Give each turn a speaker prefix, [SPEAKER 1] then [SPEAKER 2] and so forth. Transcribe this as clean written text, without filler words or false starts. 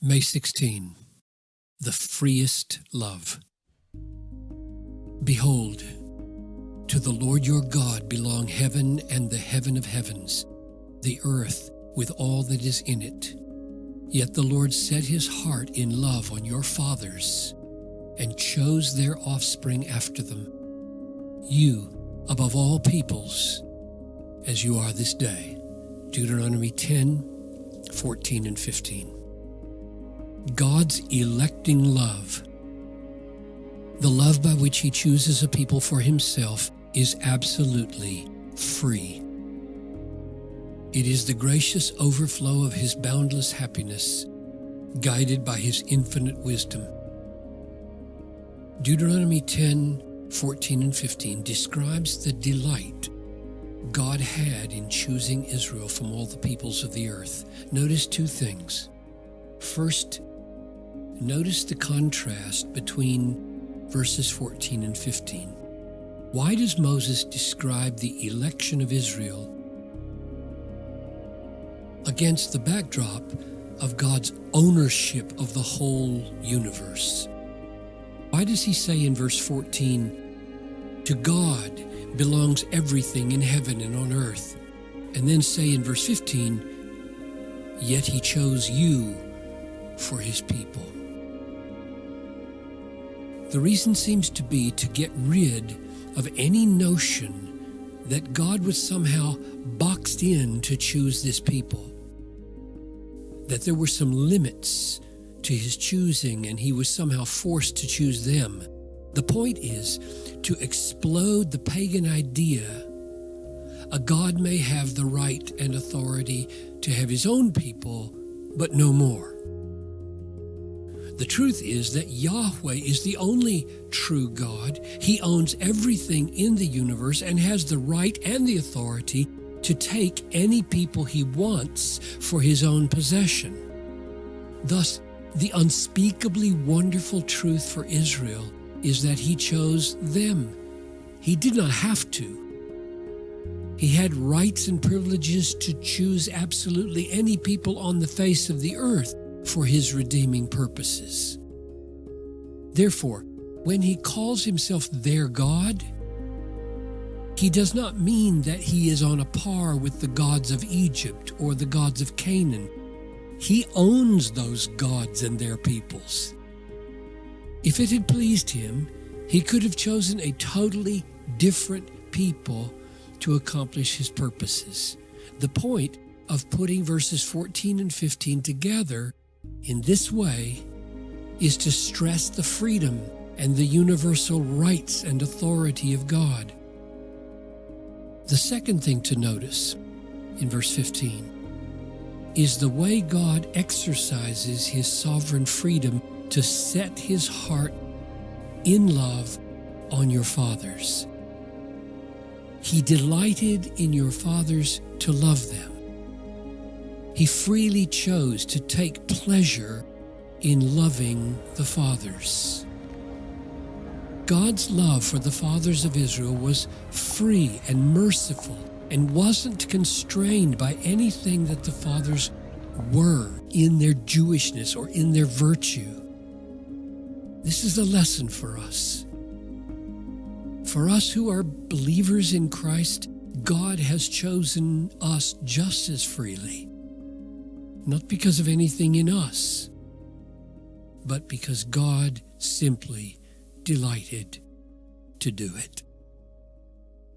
[SPEAKER 1] May 16, the freest love. Behold, to the Lord your God belong heaven and the heaven of heavens, the earth with all that is in it. Yet the Lord set his heart in love on your fathers and chose their offspring after them, you above all peoples, as you are this day. Deuteronomy 10, 14 and 15. God's electing love, the love by which he chooses a people for himself, is absolutely free. It is the gracious overflow of his boundless happiness, guided by his infinite wisdom. Deuteronomy 10, 14 and 15 describes the delight God had in choosing Israel from all the peoples of the earth. Notice two things. First, notice the contrast between verses 14 and 15. Why does Moses describe the election of Israel against the backdrop of God's ownership of the whole universe? Why does he say in verse 14, to God belongs everything in heaven and on earth, and then say in verse 15, yet he chose you for his people? The reason seems to be to get rid of any notion that God was somehow boxed in to choose this people, that there were some limits to his choosing and he was somehow forced to choose them. The point is to explode the pagan idea a God may have the right and authority to have his own people, but no more. The truth is that Yahweh is the only true God. He owns everything in the universe and has the right and the authority to take any people he wants for his own possession. Thus, the unspeakably wonderful truth for Israel is that he chose them. He did not have to. He had rights and privileges to choose absolutely any people on the face of the earth for his redeeming purposes. Therefore, when he calls himself their God, he does not mean that he is on a par with the gods of Egypt or the gods of Canaan. He owns those gods and their peoples. If it had pleased him, he could have chosen a totally different people to accomplish his purposes. The point of putting verses 14 and 15 together in this way is to stress the freedom and the universal rights and authority of God. The second thing to notice in verse 15 is the way God exercises his sovereign freedom to set his heart in love on your fathers. He delighted in your fathers to love them. He freely chose to take pleasure in loving the fathers. God's love for the fathers of Israel was free and merciful and wasn't constrained by anything that the fathers were in their Jewishness or in their virtue. This is a lesson for us. For us who are believers in Christ, God has chosen us just as freely, not because of anything in us, but because God simply delighted to do it.